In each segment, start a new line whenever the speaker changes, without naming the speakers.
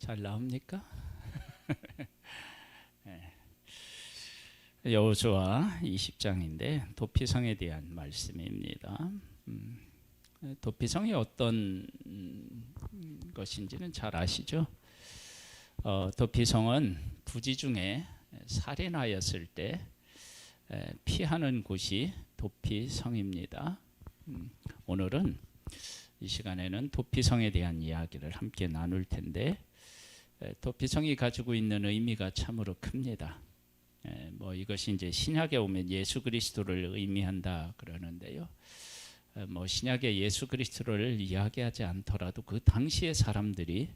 잘 나옵니까? 여호수아 20장인데 도피성에 대한 말씀입니다. 도피성이 어떤 것인지는 잘 아시죠? 도피성은 부지 중에 살인하였을 때 피하는 곳이 도피성입니다. 오늘은 이 시간에는 도피성에 대한 이야기를 함께 나눌 텐데, 도피성이 가지고 있는 의미가 참으로 큽니다. 이것이 이제 신약에 오면 예수 그리스도를 의미한다 그러는데요. 신약의 예수 그리스도를 이야기하지 않더라도 그 당시의 사람들이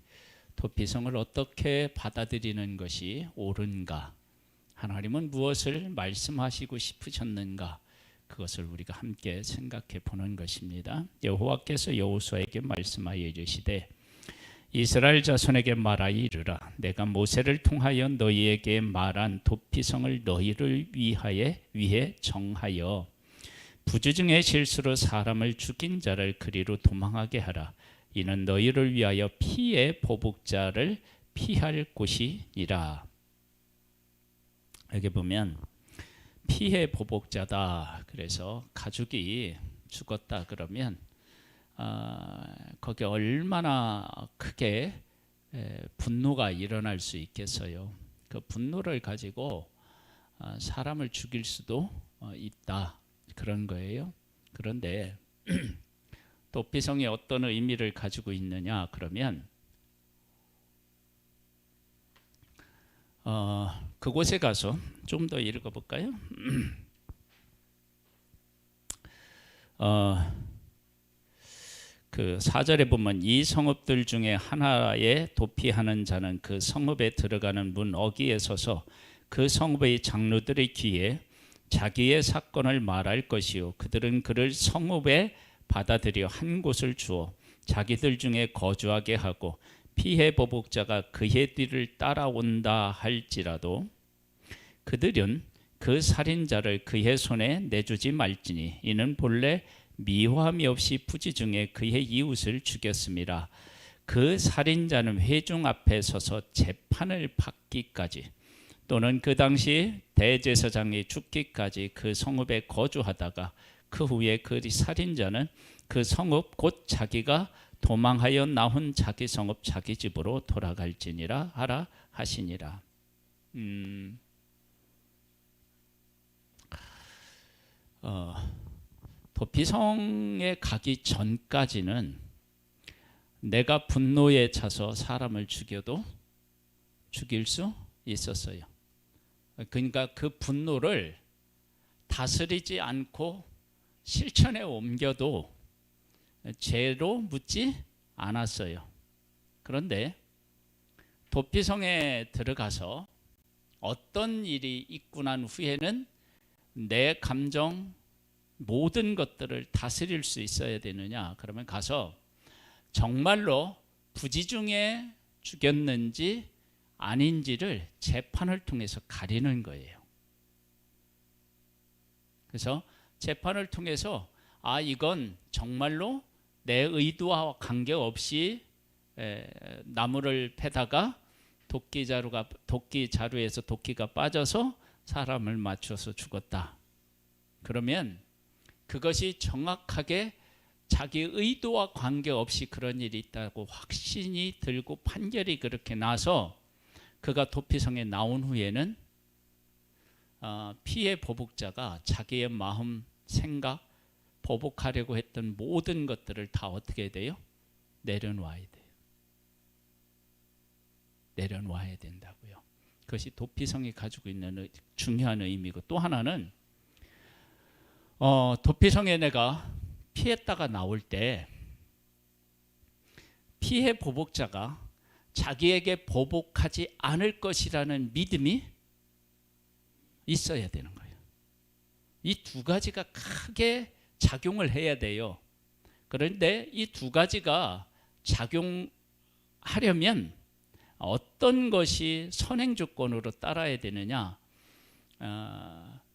도피성을 어떻게 받아들이는 것이 옳은가, 하나님은 무엇을 말씀하시고 싶으셨는가, 그것을 우리가 함께 생각해 보는 것입니다. 여호와께서 여호수아에게 말씀하여 이르시되, 이스라엘 자손에게 말하여 이르라. 내가 모세를 통하여 너희에게 말한 도피성을 너희를 위해 정하여 부지 중에 실수로 사람을 죽인 자를 그리로 도망하게 하라. 이는 너희를 위하여 피의 보복자를 피할 곳이니라. 여기 보면 피의 보복자다. 그래서 가족이 죽었다 그러면 거기에 얼마나 크게 분노가 일어날 수 있겠어요. 그 분노를 가지고 사람을 죽일 수도 있다, 그런 거예요. 그런데 도피성이 어떤 의미를 가지고 있느냐 그러면, 그곳에 가서 좀 더 읽어볼까요? 그 4절에 보면 이 성읍들 중에 하나에 도피하는 자는 그 성읍에 들어가는 문 어귀에 서서 그 성읍의 장로들의 귀에 자기의 사건을 말할 것이요, 그들은 그를 성읍에 받아들여 한 곳을 주어 자기들 중에 거주하게 하고 피해 보복자가 그의 뒤를 따라온다 할지라도 그들은 그 살인자를 그의 손에 내주지 말지니 이는 본래 미화함이 없이 부지 중에 그의 이웃을 죽였습니다. 그 살인자는 회중 앞에 서서 재판을 받기까지 또는 그 당시 대제사장이 죽기까지 그 성읍에 거주하다가 그 후에 그 살인자는 그 성읍 곧 자기가 도망하여 나온 자기 성읍 자기 집으로 돌아갈지니라 하라 하시니라. 도피성에 가기 전까지는 내가 분노에 차서 사람을 죽여도 죽일 수 있었어요. 그러니까 그 분노를 다스리지 않고 실천에 옮겨도 죄로 묻지 않았어요. 그런데 도피성에 들어가서 어떤 일이 있고 난 후에는 내 감정 모든 것들을 다스릴 수 있어야 되느냐, 그러면 가서 정말로 부지 중에 죽였는지 아닌지를 재판을 통해서 가리는 거예요. 그래서 재판을 통해서 이건 정말로 내 의도와 관계없이 나무를 패다가 도끼 자루에서 도끼가 빠져서 사람을 맞춰서 죽었다. 그러면 그것이 정확하게 자기 의도와 관계없이 그런 일이 있다고 확신이 들고 판결이 그렇게 나서 그가 도피성에 나온 후에는 피해 보복자가 자기의 마음, 생각, 보복하려고 했던 모든 것들을 다 어떻게 돼요? 내려놔야 돼요. 내려놔야 된다고요. 그것이 도피성이 가지고 있는 중요한 의미고, 또 하나는 도피성에 내가 피했다가 나올 때 피해 보복자가 자기에게 보복하지 않을 것이라는 믿음이 있어야 되는 거예요. 이 두 가지가 크게 작용을 해야 돼요. 그런데 이 두 가지가 작용하려면 어떤 것이 선행조건으로 따라야 되느냐,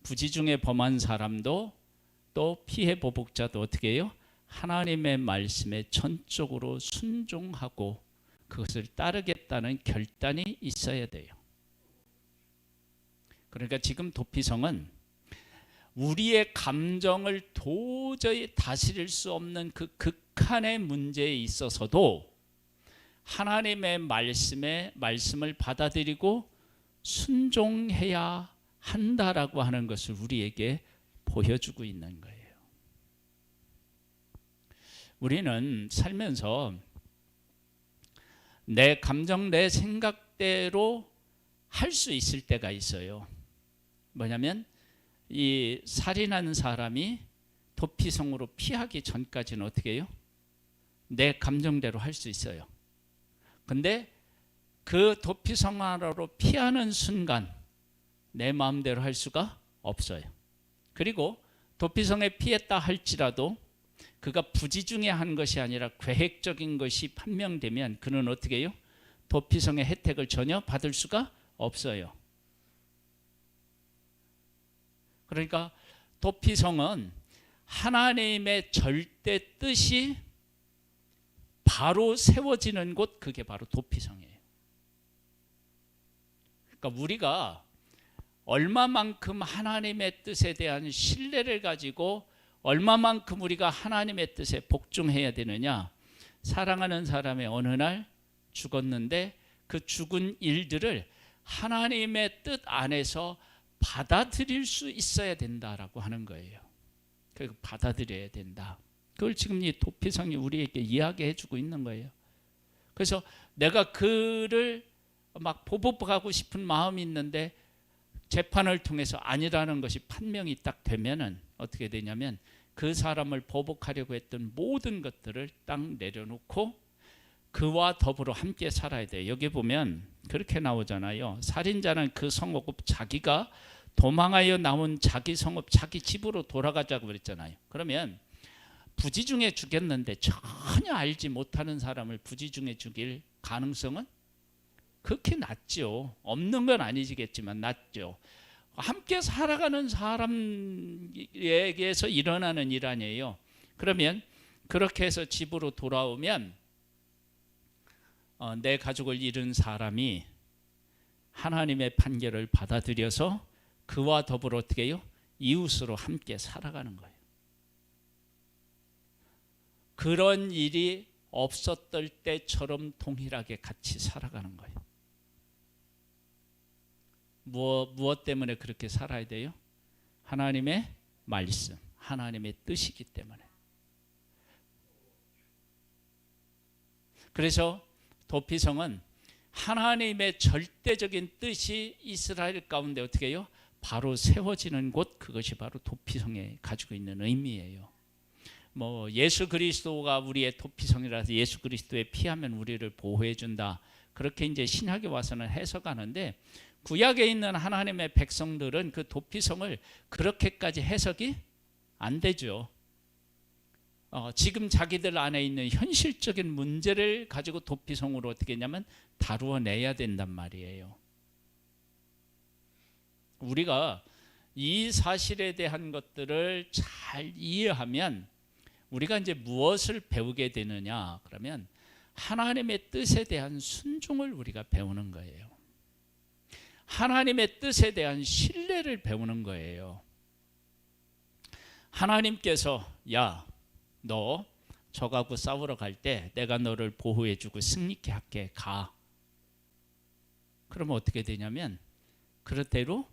부지 중에 범한 사람도 또 피해 보복자도 어떻게 해요? 하나님의 말씀에 전적으로 순종하고 그것을 따르겠다는 결단이 있어야 돼요. 그러니까 지금 도피성은 우리의 감정을 도저히 다스릴 수 없는 그 극한의 문제에 있어서도 하나님의 말씀을 받아들이고 순종해야 한다라고 하는 것을 우리에게 보여주고 있는 거예요. 우리는 살면서 내 감정, 내 생각대로 할 수 있을 때가 있어요. 뭐냐면 이 살인한 사람이 도피성으로 피하기 전까지는 어떻게 해요? 내 감정대로 할 수 있어요. 근데 그 도피성으로 피하는 순간 내 마음대로 할 수가 없어요. 그리고 도피성에 피했다 할지라도 그가 부지중에 한 것이 아니라 계획적인 것이 판명되면 그는 어떻게 해요? 도피성의 혜택을 전혀 받을 수가 없어요. 그러니까 도피성은 하나님의 절대 뜻이 바로 세워지는 곳, 그게 바로 도피성이에요. 그러니까 우리가 얼마만큼 하나님의 뜻에 대한 신뢰를 가지고 얼마만큼 우리가 하나님의 뜻에 복종해야 되느냐. 사랑하는 사람이 어느 날 죽었는데 그 죽은 일들을 하나님의 뜻 안에서 받아들일 수 있어야 된다라고 하는 거예요. 그리고 받아들여야 된다. 그걸 지금 이 도피성이 우리에게 이야기해 주고 있는 거예요. 그래서 내가 그를 막 보복하고 싶은 마음이 있는데 재판을 통해서 아니라는 것이 판명이 딱 되면은 어떻게 되냐면 그 사람을 보복하려고 했던 모든 것들을 딱 내려놓고 그와 더불어 함께 살아야 돼요. 여기 보면 그렇게 나오잖아요. 살인자는 그 성읍 자기가 도망하여 나온 자기 성읍 자기 집으로 돌아가자고 그랬잖아요. 그러면 부지중에 죽였는데 전혀 알지 못하는 사람을 부지중에 죽일 가능성은 그렇게 낮죠. 없는 건 아니겠지만 낮죠. 함께 살아가는 사람에게서 일어나는 일 아니에요. 그러면 그렇게 해서 집으로 돌아오면 내 가족을 잃은 사람이 하나님의 판결을 받아들여서 그와 더불어 어떻게 해요? 이웃으로 함께 살아가는 거예요. 그런 일이 없었던 때처럼 동일하게 같이 살아가는 거예요. 무엇 때문에 그렇게 살아야 돼요? 하나님의 말씀, 하나님의 뜻이기 때문에. 그래서 도피성은 하나님의 절대적인 뜻이 이스라엘 가운데 어떻게 해요? 바로 세워지는 곳, 그것이 바로 도피성에 가지고 있는 의미예요. 예수 그리스도가 우리의 도피성이라서 예수 그리스도에 피하면 우리를 보호해 준다. 그렇게 이제 신약에 와서는 해석하는데 구약에 있는 하나님의 백성들은 그 도피성을 그렇게까지 해석이 안 되죠. 지금 자기들 안에 있는 현실적인 문제를 가지고 도피성으로 어떻게 했냐면 다루어내야 된단 말이에요. 우리가 이 사실에 대한 것들을 잘 이해하면 우리가 이제 무엇을 배우게 되느냐? 그러면 하나님의 뜻에 대한 순종을 우리가 배우는 거예요. 하나님의 뜻에 대한 신뢰를 배우는 거예요. 하나님께서 야, 너 적하고 싸우러 갈 때 내가 너를 보호해주고 승리케 할게, 가. 그러면 어떻게 되냐면 그렇대로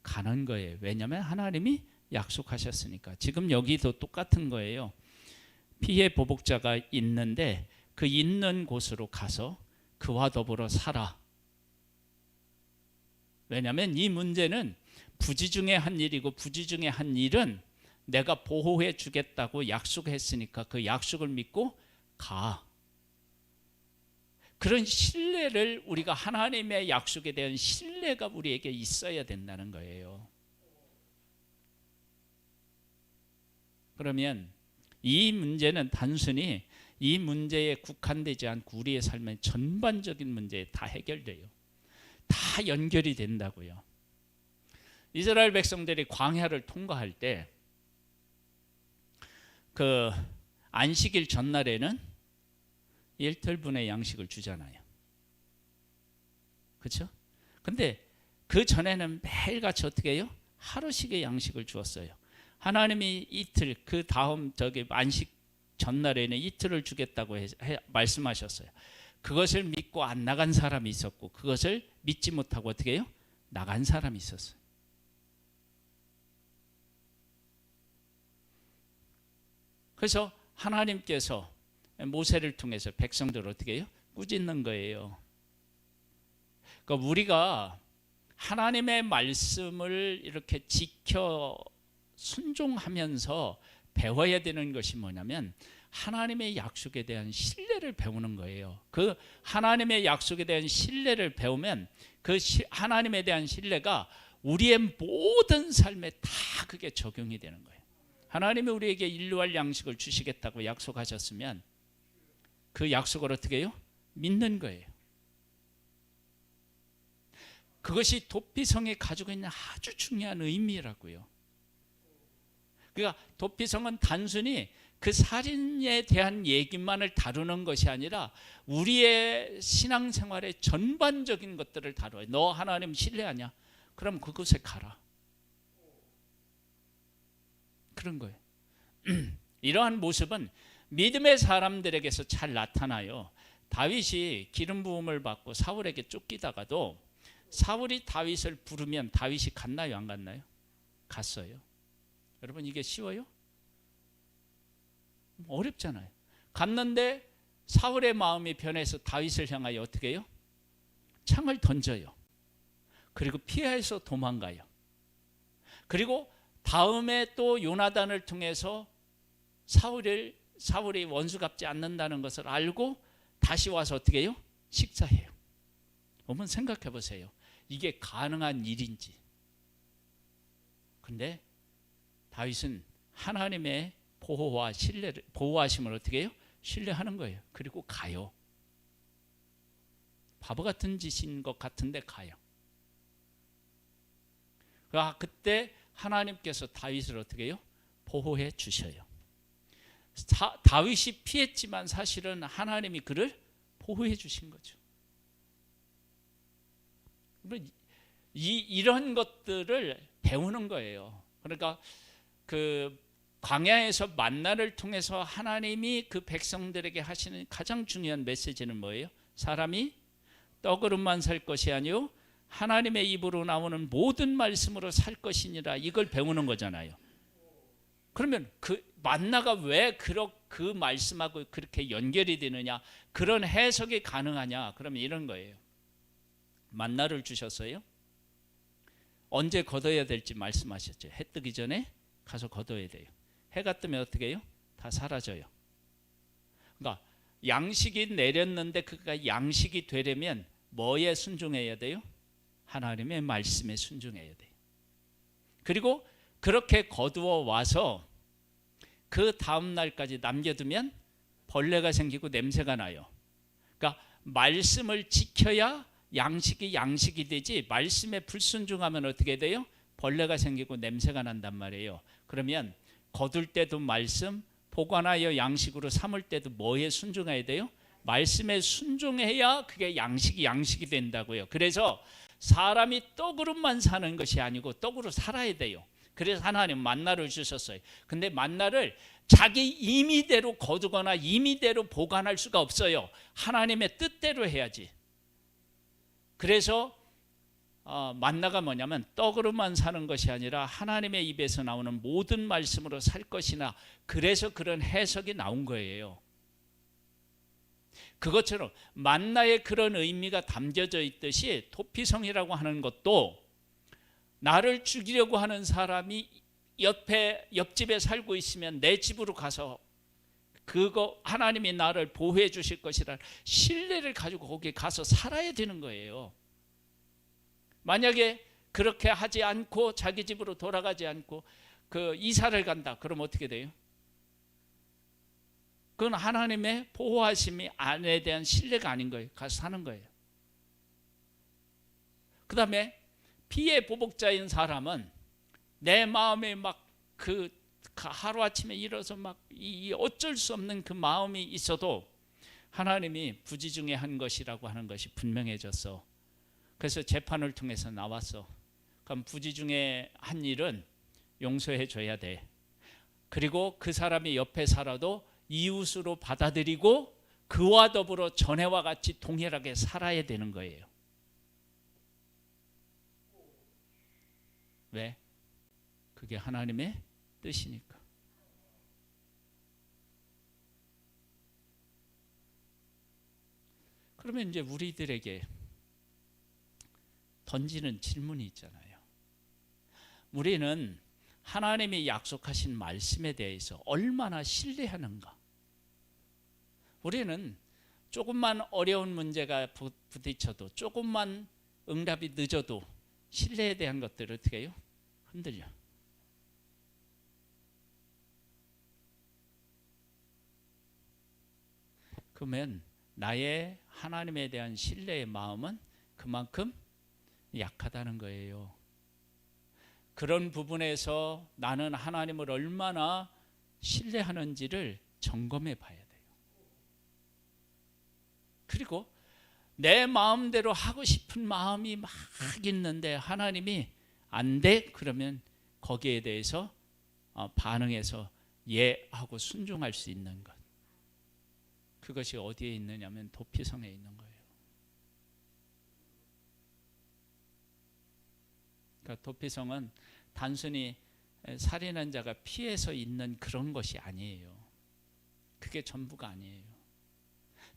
가는 거예요. 왜냐하면 하나님이 약속하셨으니까. 지금 여기도 똑같은 거예요. 피해 보복자가 있는데 그 있는 곳으로 가서 그와 더불어 살아. 왜냐하면 이 문제는 부지중에 한 일이고 부지중에 한 일은 내가 보호해 주겠다고 약속했으니까 그 약속을 믿고 가. 그런 신뢰를 우리가 하나님의 약속에 대한 신뢰가 우리에게 있어야 된다는 거예요. 그러면 이 문제는 단순히 이 문제에 국한되지 않고 우리의 삶의 전반적인 문제에 다 해결돼요. 다 연결이 된다고요. 이스라엘 백성들이 광야를 통과할 때 그 안식일 전날에는 1틀분의 양식을 주잖아요. 그렇죠? 근데 그 전에는 매일같이 어떻게 해요? 하루씩의 양식을 주었어요. 하나님이 이틀, 그 다음 안식 전날에는 이틀을 주겠다고 말씀하셨어요. 그것을 믿고 안 나간 사람이 있었고, 그것을 믿지 못하고 어떻게 해요? 나간 사람이 있었어요. 그래서 하나님께서 모세를 통해서 백성들을 어떻게 해요? 꾸짖는 거예요. 그러니까 우리가 하나님의 말씀을 이렇게 지켜 순종하면서 배워야 되는 것이 뭐냐면 하나님의 약속에 대한 신뢰를 배우는 거예요. 그 하나님의 약속에 대한 신뢰를 배우면 그 하나님에 대한 신뢰가 우리의 모든 삶에 다 그게 적용이 되는 거예요. 하나님이 우리에게 일용할 양식을 주시겠다고 약속하셨으면 그 약속을 어떻게 해요? 믿는 거예요. 그것이 도피성이 가지고 있는 아주 중요한 의미라고요. 그러니까 도피성은 단순히 그 살인에 대한 얘기만을 다루는 것이 아니라 우리의 신앙생활의 전반적인 것들을 다뤄요. 너 하나님 신뢰하냐? 그럼 그곳에 가라. 그런 거예요. 이러한 모습은 믿음의 사람들에게서 잘 나타나요. 다윗이 기름 부음을 받고 사울에게 쫓기다가도 사울이 다윗을 부르면 다윗이 갔나요? 안 갔나요? 갔어요. 여러분 이게 쉬워요? 어렵잖아요. 갔는데 사울의 마음이 변해서 다윗을 향하여 어떻게 해요? 창을 던져요. 그리고 피해서 도망가요. 그리고 다음에 또 요나단을 통해서 사울이 원수 갚지 않는다는 것을 알고 다시 와서 어떻게 해요? 식사해요. 한번 생각해 보세요. 이게 가능한 일인지. 근데 다윗은 하나님의 보호하심을 어떻게 해요? 신뢰하는 거예요. 그리고 가요. 바보 같은 짓인 것 같은데 가요. 그때 하나님께서 다윗을 어떻게 해요? 보호해 주셔요. 다윗이 피했지만 사실은 하나님이 그를 보호해 주신 거죠. 이런 것들을 배우는 거예요. 그러니까 그 광야에서 만나를 통해서 하나님이 그 백성들에게 하시는 가장 중요한 메시지는 뭐예요? 사람이 떡으로만 살 것이 아니요 하나님의 입으로 나오는 모든 말씀으로 살 것이니라. 이걸 배우는 거잖아요. 그러면 그 만나가 왜 그 말씀하고 그렇게 연결이 되느냐, 그런 해석이 가능하냐? 그러면 이런 거예요. 만나를 주셨어요. 언제 걷어야 될지 말씀하셨죠. 해 뜨기 전에 가서 걷어야 돼요. 해가 뜨면 어떻게 해요? 다 사라져요. 그러니까 양식이 내렸는데 그가 양식이 되려면 뭐에 순종해야 돼요? 하나님의 말씀에 순종해야 돼요. 그리고 그렇게 거두어 와서 그 다음 날까지 남겨두면 벌레가 생기고 냄새가 나요. 그러니까 말씀을 지켜야 양식이 되지, 말씀에 불순종하면 어떻게 돼요? 벌레가 생기고 냄새가 난단 말이에요. 그러면 거둘 때도 말씀, 보관하여 양식으로 삼을 때도 뭐에 순종해야 돼요? 말씀에 순종해야 그게 양식이 된다고요. 그래서 사람이 떡으로만 사는 것이 아니고 떡으로 살아야 돼요. 그래서 하나님 만나를 주셨어요. 근데 만나를 자기 임의대로 거두거나 임의대로 보관할 수가 없어요. 하나님의 뜻대로 해야지. 그래서 만나가 뭐냐면 떡으로만 사는 것이 아니라 하나님의 입에서 나오는 모든 말씀으로 살 것이나, 그래서 그런 해석이 나온 거예요. 그것처럼 만나에 그런 의미가 담겨져 있듯이 도피성이라고 하는 것도 나를 죽이려고 하는 사람이 옆집에 살고 있으면 내 집으로 가서 그거 하나님이 나를 보호해 주실 것이라 신뢰를 가지고 거기에 가서 살아야 되는 거예요. 만약에 그렇게 하지 않고 자기 집으로 돌아가지 않고 그 이사를 간다, 그럼 어떻게 돼요? 그건 하나님의 보호하심이 안에 대한 신뢰가 아닌 거예요. 가서 사는 거예요. 그 다음에 피의 보복자인 사람은 내 마음에 막 그 하루아침에 일어서 막 어쩔 수 없는 그 마음이 있어도 하나님이 부지중에 한 것이라고 하는 것이 분명해졌어. 그래서 재판을 통해서 나왔어. 그럼 부지 중에 한 일은 용서해 줘야 돼. 그리고 그 사람이 옆에 살아도 이웃으로 받아들이고 그와 더불어 전에와 같이 동일하게 살아야 되는 거예요. 왜? 그게 하나님의 뜻이니까. 그러면 이제 우리들에게 던지는 질문이 있잖아요. 우리는 하나님이 약속하신 말씀에 대해서 얼마나 신뢰하는가? 우리는 조금만 어려운 문제가 부딪혀도, 조금만 응답이 늦어도 신뢰에 대한 것들을 어떻게 해요? 흔들려. 그러면 나의 하나님에 대한 신뢰의 마음은 그만큼 약하다는 거예요. 그런 부분에서 나는 하나님을 얼마나 신뢰하는지를 점검해 봐야 돼요. 그리고 내 마음대로 하고 싶은 마음이 막 있는데 하나님이 안 돼? 그러면 거기에 대해서 반응해서 예 하고 순종할 수 있는 것. 그것이 어디에 있느냐면 도피성에 있는 거예요. 그러니까 도피성은 단순히 살인한 자가 피해서 있는 그런 것이 아니에요. 그게 전부가 아니에요.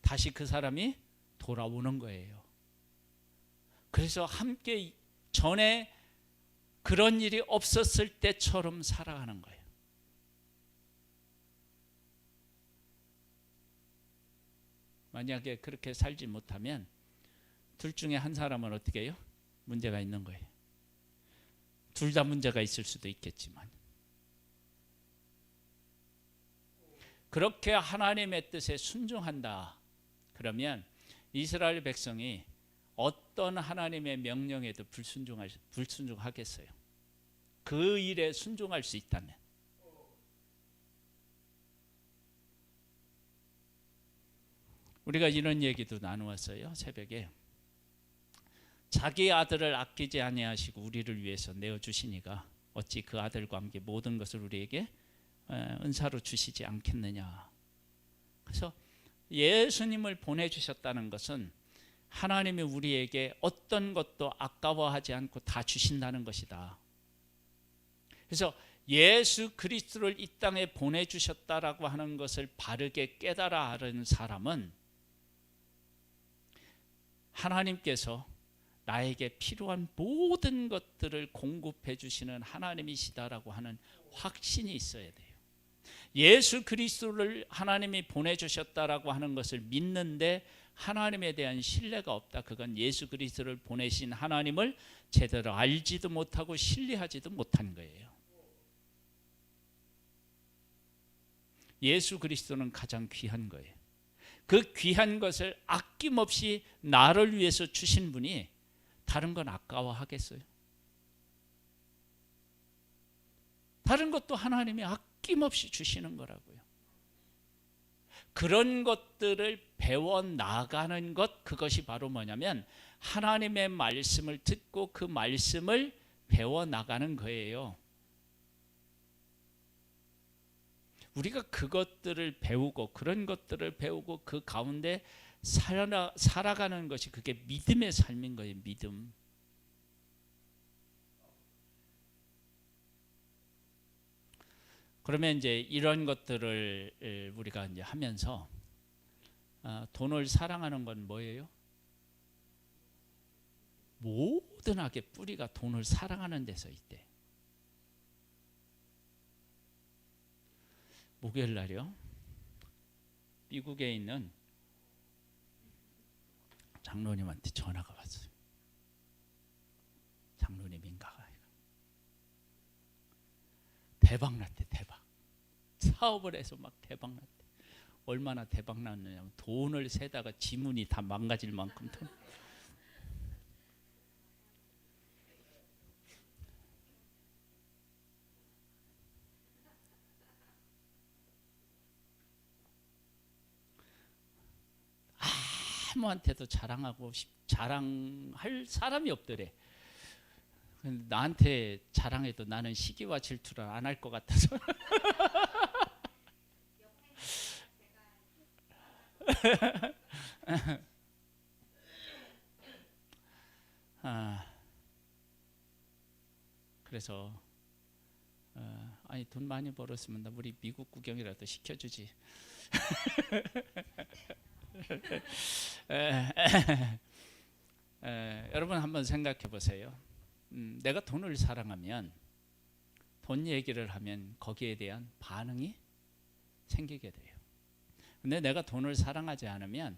다시 그 사람이 돌아오는 거예요. 그래서 함께 전에 그런 일이 없었을 때처럼 살아가는 거예요. 만약에 그렇게 살지 못하면 둘 중에 한 사람은 어떻게 해요? 문제가 있는 거예요. 둘 다 문제가 있을 수도 있겠지만, 그렇게 하나님의 뜻에 순종한다 그러면 이스라엘 백성이 어떤 하나님의 명령에도 불순종하겠어요? 그 일에 순종할 수 있다면. 우리가 이런 얘기도 나누었어요. 새벽에 자기 아들을 아끼지 아니하시고 우리를 위해서 내어주시니가 어찌 그 아들과 함께 모든 것을 우리에게 은사로 주시지 않겠느냐. 그래서 예수님을 보내주셨다는 것은 하나님이 우리에게 어떤 것도 아까워하지 않고 다 주신다는 것이다. 그래서 예수 그리스도를 이 땅에 보내주셨다라고 하는 것을 바르게 깨달아 아는 사람은 하나님께서 나에게 필요한 모든 것들을 공급해 주시는 하나님이시다라고 하는 확신이 있어야 돼요. 예수 그리스도를 하나님이 보내주셨다라고 하는 것을 믿는데 하나님에 대한 신뢰가 없다. 그건 예수 그리스도를 보내신 하나님을 제대로 알지도 못하고 신뢰하지도 못한 거예요. 예수 그리스도는 가장 귀한 거예요. 그 귀한 것을 아낌없이 나를 위해서 주신 분이 다른 건 아까워하겠어요? 다른 것도 하나님이 아낌없이 주시는 거라고요. 그런 것들을 배워나가는 것, 그것이 바로 뭐냐면 하나님의 말씀을 듣고 그 말씀을 배워나가는 거예요. 우리가 그것들을 배우고 그런 것들을 배우고 그 가운데 살아가는 것이 그게 믿음의 삶인 거예요. 믿음. 그러면 이제 이런 것들을 우리가 이제 하면서 돈을 사랑하는 건 뭐예요? 모든 악의 뿌리가 돈을 사랑하는 데서 있대. 목요일 날이요. 미국에 있는 장로님한테 전화가 왔어요. 장로님인가가 대박 났대. 대박. 사업을 해서 막 대박 났대. 얼마나 대박 났느냐면 돈을 세다가 지문이 다 망가질 만큼 돈. 아무한테도 자랑할 사람이 없더래. 나한테 자랑해도 나는 시기와 질투를 안 할 것 같아서. 그래서 아니 돈 많이 벌었으면 나 우리 미국 구경이라도 시켜주지. 여러분 한번 생각해 보세요. 내가 돈을 사랑하면 돈 얘기를 하면 거기에 대한 반응이 생기게 돼요. 근데 내가 돈을 사랑하지 않으면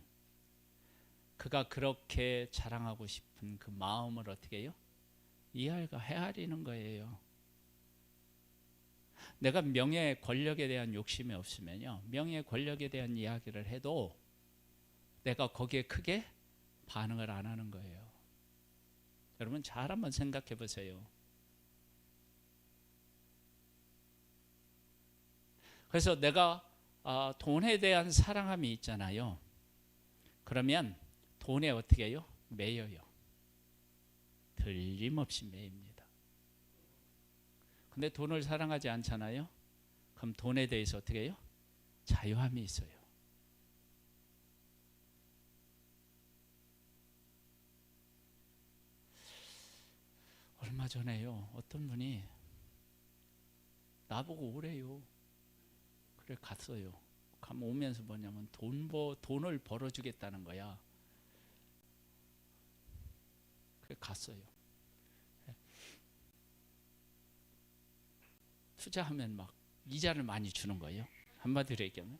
그가 그렇게 자랑하고 싶은 그 마음을 어떻게 해요? 이해가 헤아리는 거예요. 내가 명예 권력에 대한 욕심이 없으면요, 명예 권력에 대한 이야기를 해도 내가 거기에 크게 반응을 안 하는 거예요. 여러분 잘 한번 생각해 보세요. 그래서 내가 돈에 대한 사랑함이 있잖아요. 그러면 돈에 어떻게 해요? 매여요. 틀림없이 매입니다. 근데 돈을 사랑하지 않잖아요. 그럼 돈에 대해서 어떻게 해요? 자유함이 있어요. 얼마 전에요, 어떤 분이 나보고 오래요. 그래 갔어요. 가면 오면서 뭐냐면 돈을 벌어주겠다는 거야. 그래 갔어요. 투자하면 막 이자를 많이 주는 거예요. 한마디로 얘기하면.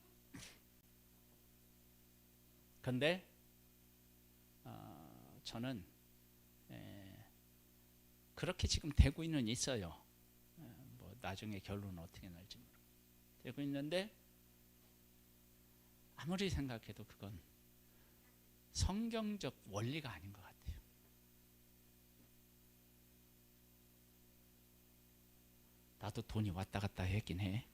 근데 저는 그렇게 지금 되고는 있어요. 뭐 나중에 결론은 어떻게 날지 모르고 되고 있는데, 아무리 생각해도 그건 성경적 원리가 아닌 것 같아요. 나도 돈이 왔다 갔다 했긴 해.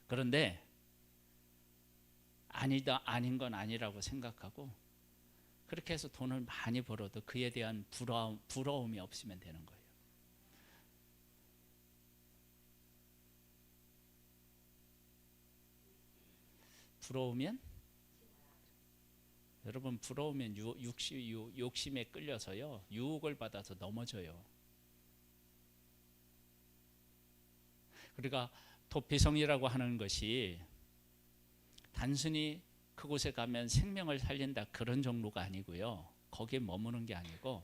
그런데 아닌 건 아니라고 생각하고, 그렇게 해서 돈을 많이 벌어도 그에 대한 부러움이 없으면 되는 거예요. 여러분 부러우면 욕심에 끌려서요, 유혹을 받아서 넘어져요. 그러니까 도피성이라고 하는 것이 단순히 그곳에 가면 생명을 살린다 그런 정도가 아니고요, 거기에 머무는 게 아니고,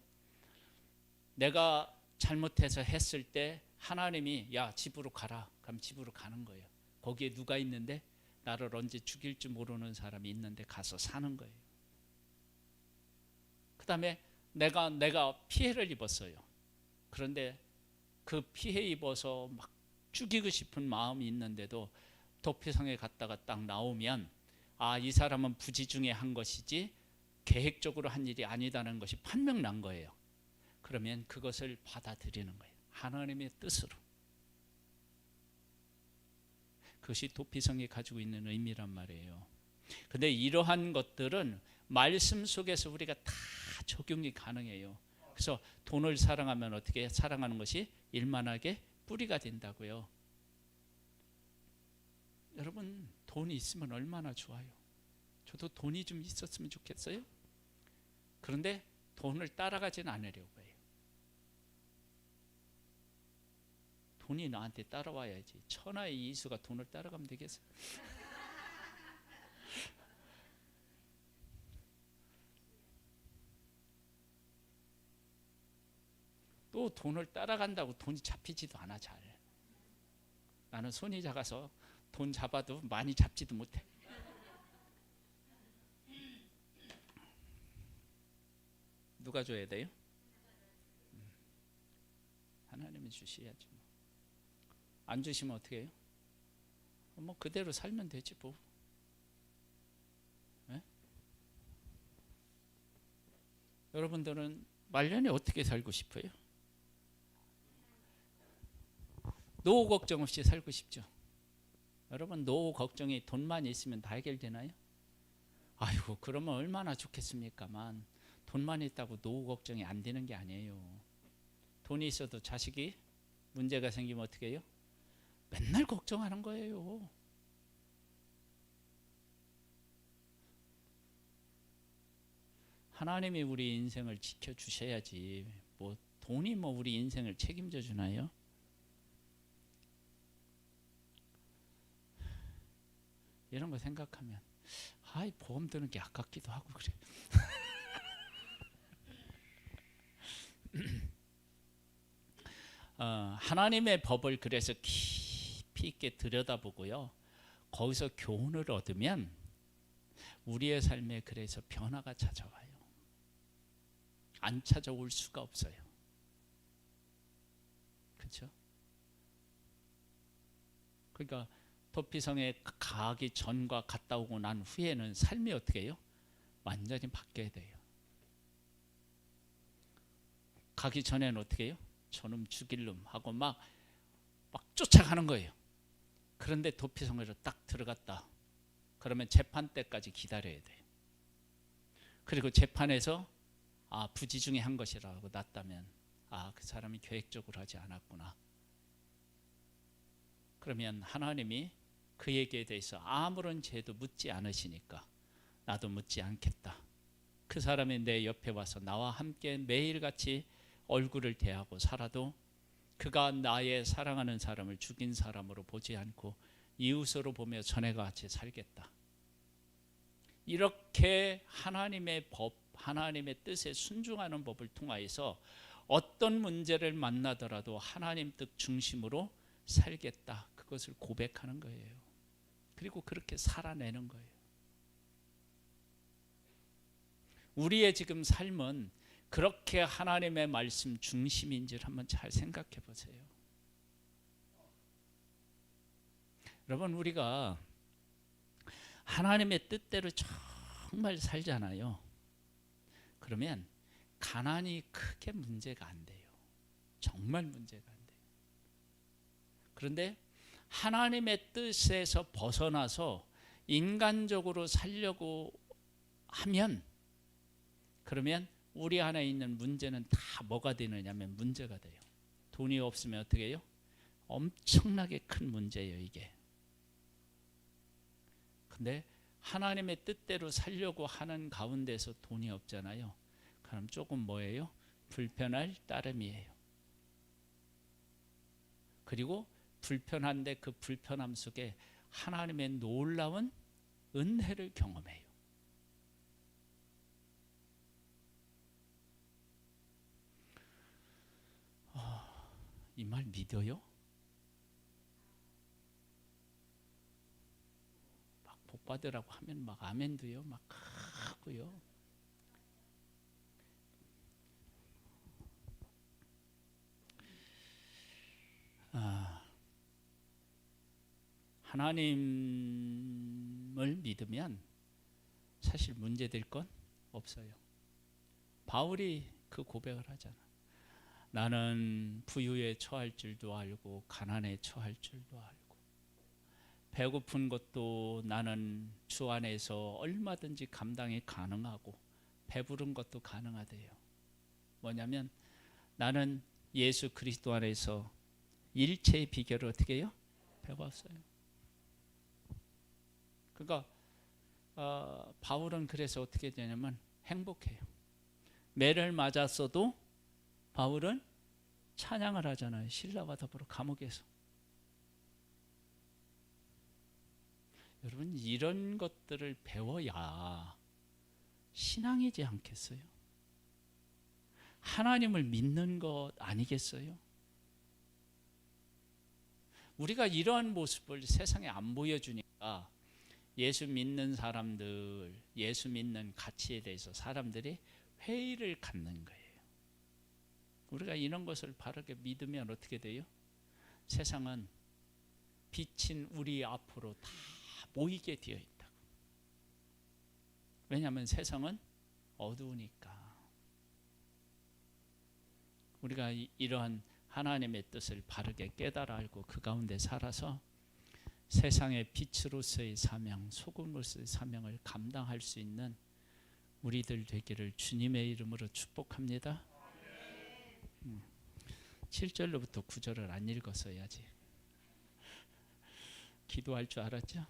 내가 잘못해서 했을 때 하나님이 야 집으로 가라, 그럼 집으로 가는 거예요. 거기에 누가 있는데? 나를 언제 죽일 줄 모르는 사람이 있는데 가서 사는 거예요. 그 다음에 내가 피해를 입었어요. 그런데 그 피해 입어서 막 죽이고 싶은 마음이 있는데도 도피성에 갔다가 딱 나오면, 이 사람은 부지중에 한 것이지 계획적으로 한 일이 아니다는 것이 판명 난 거예요. 그러면 그것을 받아들이는 거예요. 하나님의 뜻으로. 그것이 도피성이 가지고 있는 의미란 말이에요. 근데 이러한 것들은 말씀 속에서 우리가 다 적용이 가능해요. 그래서 돈을 사랑하면 어떻게 사랑하는 것이 일만하게 뿌리가 된다고요. 여러분 돈이 있으면 얼마나 좋아요. 저도 돈이 좀 있었으면 좋겠어요. 그런데 돈을 따라가지는 않으려고 해요. 돈이 나한테 따라와야지. 천하의 이수가 돈을 따라가면 되겠어요? 또 돈을 따라간다고 돈이 잡히지도 않아. 잘. 나는 손이 작아서 돈 잡아도 많이 잡지도 못해. 누가 줘야 돼요? 하나님이 주셔야죠. 안 주시면 어떻게 해요? 뭐 그대로 살면 되지 뭐. 네? 여러분들은 말년에 어떻게 살고 싶어요? 노후 걱정 없이 살고 싶죠. 여러분 노후 걱정이 돈만 있으면 다 해결되나요? 아이고 그러면 얼마나 좋겠습니까만 돈만 있다고 노후 걱정이 안 되는 게 아니에요. 돈이 있어도 자식이 문제가 생기면 어떻게 해요? 맨날 걱정하는 거예요. 하나님이 우리 인생을 지켜주셔야지 뭐 돈이 뭐 우리 인생을 책임져 주나요? 이런 거 생각하면 아이 보험 드는 게 아깝기도 하고 그래. 하나님의 법을 그래서 깊이 있게 들여다보고요. 거기서 교훈을 얻으면 우리의 삶에 그래서 변화가 찾아와요. 안 찾아올 수가 없어요. 그렇죠? 그러니까 도피성에 가기 전과 갔다 오고 난 후에는 삶이 어떻게 해요? 완전히 바뀌어야 돼요. 가기 전에는 어떻게 해요? 저놈 죽일 놈 하고 막 쫓아가는 거예요. 그런데 도피성으로 딱 들어갔다. 그러면 재판 때까지 기다려야 돼요. 그리고 재판에서 부지중에 한 것이라고 났다면 그 사람이 계획적으로 하지 않았구나. 그러면 하나님이 그에게 대해서 아무런 죄도 묻지 않으시니까 나도 묻지 않겠다. 그 사람이 내 옆에 와서 나와 함께 매일같이 얼굴을 대하고 살아도 그가 나의 사랑하는 사람을 죽인 사람으로 보지 않고 이웃으로 보며 전에가 같이 살겠다. 이렇게 하나님의 법, 하나님의 뜻에 순종하는 법을 통하여서 어떤 문제를 만나더라도 하나님 뜻 중심으로 살겠다. 그것을 고백하는 거예요. 그리고 그렇게 살아내는 거예요. 우리의 지금 삶은 그렇게 하나님의 말씀 중심인지를 한번 잘 생각해 보세요. 여러분 우리가 하나님의 뜻대로 정말 살잖아요. 그러면 가난이 크게 문제가 안 돼요. 정말 문제가 안 돼요. 그런데 하나님의 뜻에서 벗어나서 인간적으로 살려고 하면 그러면 우리 안에 있는 문제는 다 뭐가 되느냐면 문제가 돼요. 돈이 없으면 어떻게 해요? 엄청나게 큰 문제예요 이게. 근데 하나님의 뜻대로 살려고 하는 가운데서 돈이 없잖아요. 그럼 조금 뭐예요? 불편할 따름이에요. 그리고 불편한데 그 불편함 속에 하나님의 놀라운 은혜를 경험해요. 이 말 믿어요? 막 복 받으라고 하면 막 아멘도요, 막 하고요. 하나님을 믿으면 사실 문제될 건 없어요. 바울이 그 고백을 하잖아. 나는 부유에 처할 줄도 알고 가난에 처할 줄도 알고 배고픈 것도 나는 주 안에서 얼마든지 감당이 가능하고 배부른 것도 가능하대요. 뭐냐면 나는 예수 그리스도 안에서 일체의 비결을 어떻게 해요? 배웠어요. 그러니까 바울은 그래서 어떻게 되냐면 행복해요. 매를 맞았어도 바울은 찬양을 하잖아요. 신라와 더불어 감옥에서. 여러분 이런 것들을 배워야 신앙이지 않겠어요? 하나님을 믿는 것 아니겠어요? 우리가 이러한 모습을 세상에 안 보여주니까 예수 믿는 사람들, 예수 믿는 가치에 대해서 사람들이 회의를 갖는 거예요. 우리가 이런 것을 바르게 믿으면 어떻게 돼요? 세상은 빛인 우리 앞으로 다 모이게 되어 있다고. 왜냐하면 세상은 어두우니까. 우리가 이러한 하나님의 뜻을 바르게 깨달아 알고 그 가운데 살아서 세상의 빛으로서의 사명, 소금으로서의 사명을 감당할 수 있는 우리들 되기를 주님의 이름으로 축복합니다. 7절로부터 9절을 안 읽어서 해야지. 기도할 줄 알았죠?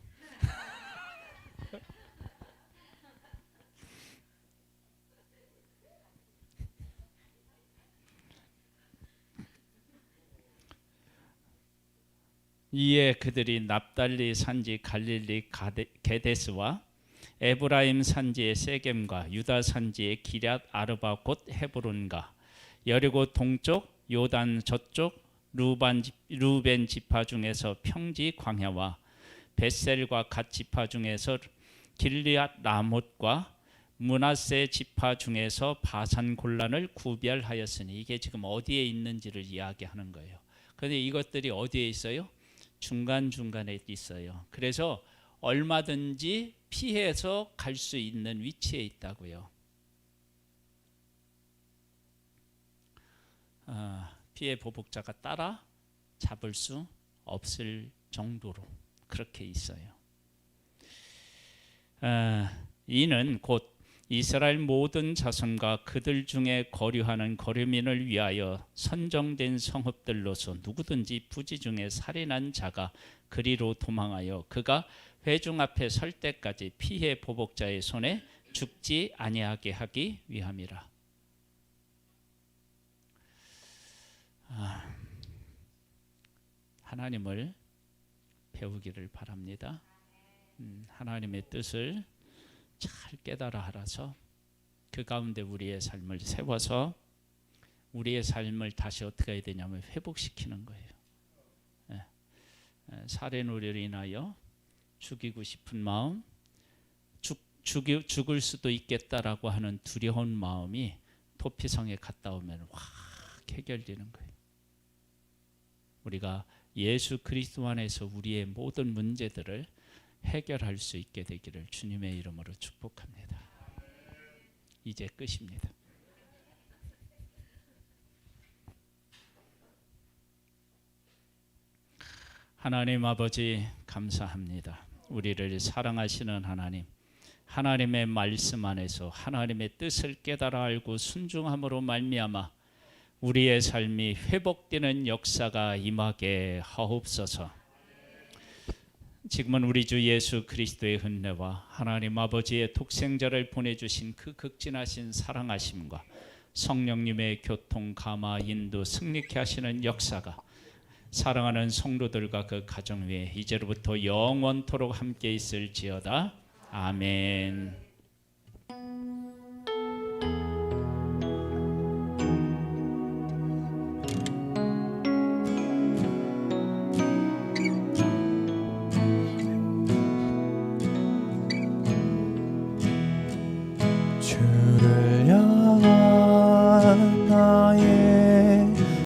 이에 그들이 납달리 산지 갈릴리 게데스와 에브라임 산지의 세겜과 유다 산지의 기럇 아르바 곧 헤브론과 여리고 동쪽 요단 저쪽 루벤 지파 중에서 평지 광야와 벳셀과 갓 지파 중에서 길리앗 라못과 므낫세 지파 중에서 바산 골란을 구별하였으니, 이게 지금 어디에 있는지를 이야기하는 거예요. 그런데 이것들이 어디에 있어요? 중간중간에 있어요. 그래서 얼마든지 피해서 갈 수 있는 위치에 있다고요. 피해 보복자가 따라 잡을 수 없을 정도로 그렇게 있어요. 이는 곧 이스라엘 모든 자손과 그들 중에 거류하는 거류민을 위하여 선정된 성읍들로서 누구든지 부지 중에 살인한 자가 그리로 도망하여 그가 회중 앞에 설 때까지 피해 보복자의 손에 죽지 아니하게 하기 위함이라. 하나님을 배우기를 바랍니다. 하나님의 뜻을 잘 깨달아 알아서 그 가운데 우리의 삶을 세워서 우리의 삶을 다시 어떻게 해야 되냐면 회복시키는 거예요. 살인으로 인하여 죽이고 싶은 마음, 죽을 수도 있겠다라고 하는 두려운 마음이 도피성에 갔다 오면 확 해결되는 거예요. 우리가 예수 그리스도 안에서 우리의 모든 문제들을 해결할 수 있게 되기를 주님의 이름으로 축복합니다. 이제 끝입니다. 하나님 아버지 감사합니다. 우리를 사랑하시는 하나님, 하나님의 말씀 안에서 하나님의 뜻을 깨달아 알고 순종함으로 말미암아 우리의 삶이 회복되는 역사가 임하게 하옵소서. 지금은 우리 주 예수 그리스도의 은혜와 하나님 아버지의 독생자를 보내주신 그 극진하신 사랑하심과 성령님의 교통, 감화, 인도, 승리케 하시는 역사가 사랑하는 성도들과 그 가정 위에 이제로부터 영원토록 함께 있을지어다. 아멘.